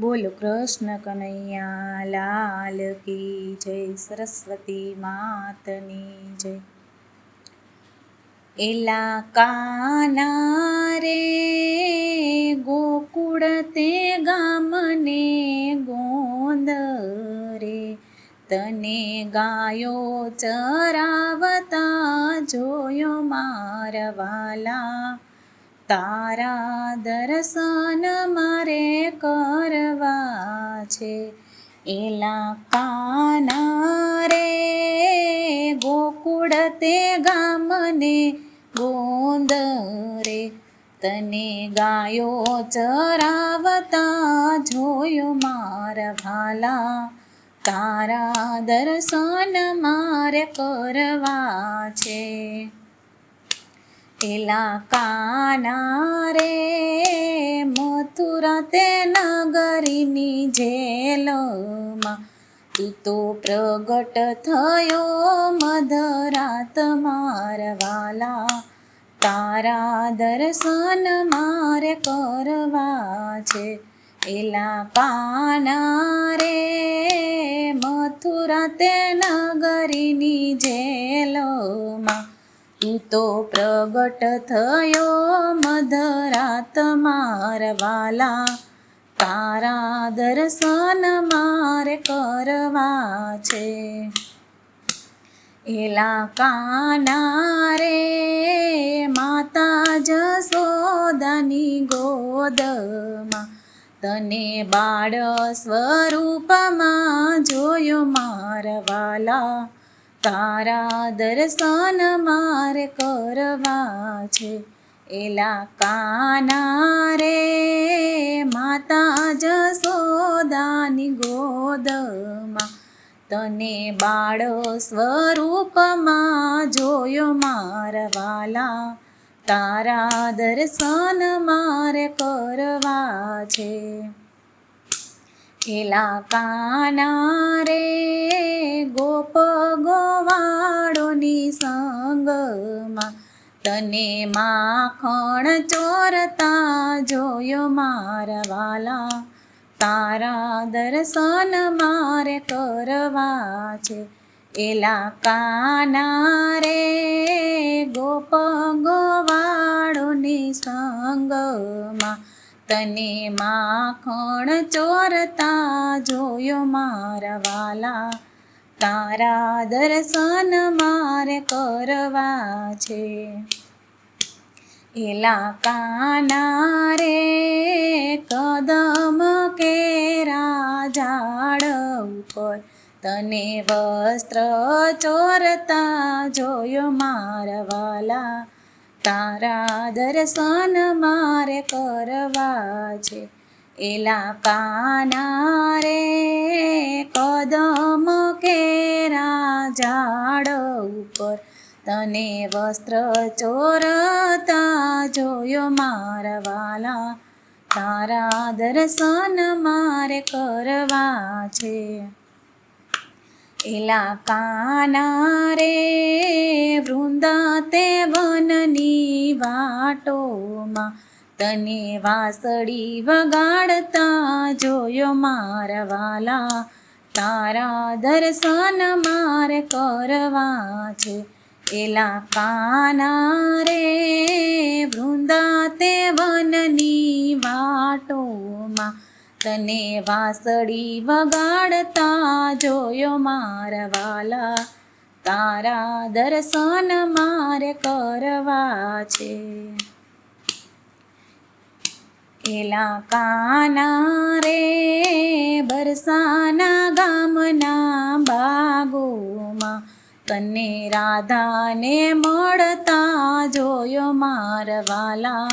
બોલો કૃષ્ણ કનૈયા લાલ કી જય, સરસ્વતી માતની જય. એલા કાના રે ગોકુળ તે ગામને ગોંદ રે, તને ગાયો ચરાવતા જોયો મારા વાલા. તારા દર્શન મારે કરવા છે. એલા કાના રે ગોકુળ તે ગામને ગોંદ રે, તને ગાયો ચરાવતા જોયો મારા ભાલા. તારા દર્શન મારે કરવા છે. એલા કાના રે મથુરા તે નગરીની જેલમાં, તું તો પ્રગટ થયો મધરાત મારા વાલા. તારા દર્શન મારે કરવા છે. એલા કાના રે મથુરા તે નગરીની જેલમાં, તું તો પ્રગટ થયો મધરાત મારા વાલા. તારા દર્શન મારે કરવા છે. એલા કાના રે માતા જશોદાની ગોદમાં, તને બાળ સ્વરૂપમાં જોયો મારા વાલા. તારા દર્શન મારે કરવા છે. એલા કાના રે માતા જશોદાની ગોદમાં, તને બાળ સ્વરૂપમાં જોયો મારા વાલા. તારા દર્શન મારે કરવા છે. એલા કાના રે ગોપ ગોવાળોની સંગમાં, તને માખણ ચોરતા જોયો મારા વાલા. તારા દર્શન મારે કરવા છે. એલા કાના રે ગોપ ગોવાળોની સંગમાં, તને માખણ ચોરતા જોયો મારા વાલા. તારા દર્શન મારે કરવા છે. એલા કાના રે કદમ કેરા ઝાડ ઉપર, તને વસ્ત્ર ચોરતા જોયો મારા વાલા. તારા દર્શન મારે કરવા છે. એલા કાના રે કદમ કેરા ઝાડ ઉપર, તને વસ્ત્ર ચોરતા જોયો મારા વાલા. તારા દર્શન મારે કરવા છે. એલા કાના રે વૃંદા તે વનની વાટોમાં, તને વાંસળી વગાડતા જોયો મારા વાલા. તારા દર્શન મારે કરવા છે. એલા કાના રે વૃંદા તે વનની વાટોમાં, તને વાંસળી વગાડતા જોયો મારા વાલા. તારા દર્શન મારે કરવા છે. એલા કાના રે બરસાના ગામના બાગોમાં, તને રાધાને મળતા જોયો મારા વાલા.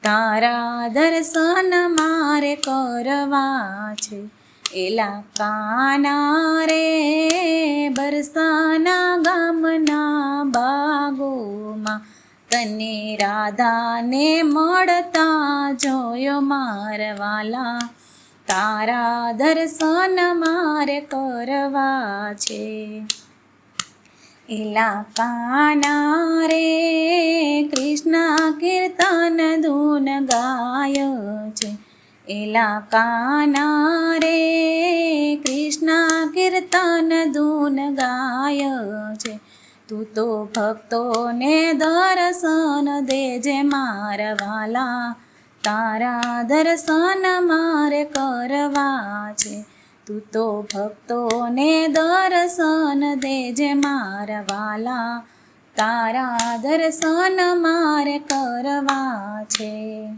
તારા દર્શન મારે કરવા છે. એલા કાના રે બરસાના ગામના બાગોમાં, તને રાધાને મળતા જોયો મારા વાલા. તારા દર્શન મારે કરવા છે. એલા કાના રે કૃષ્ણ કીર્તન ધૂન ગાય છે, એલા કાના રે કૃષ્ણ કીર્તન ધૂન ગાય છે. તું તો ભક્તોને દર્શન દેજે મારા વાલા, તારા દર્શન મારે કરવા છે. તું તો ભક્તોને દર્શન દેજે મારા વાલા, તારા દર્શન મારે કરવા છે.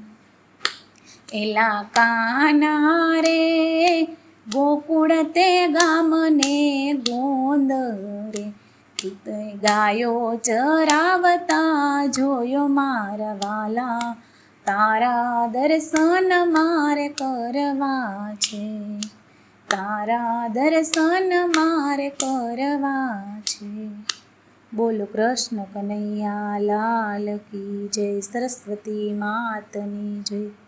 એલા કાના રે ગોકુળ તે ગામને ગોંદ રે, તું તે ગાયો ચરાવતા જોયો મારા વાલા, તારા દર્શન મારે કરવા છે. તારા દર્શન મારે કરવા છે. બોલો કૃષ્ણ કનૈયા લાલ કી જય, સરસ્વતી માતની જય.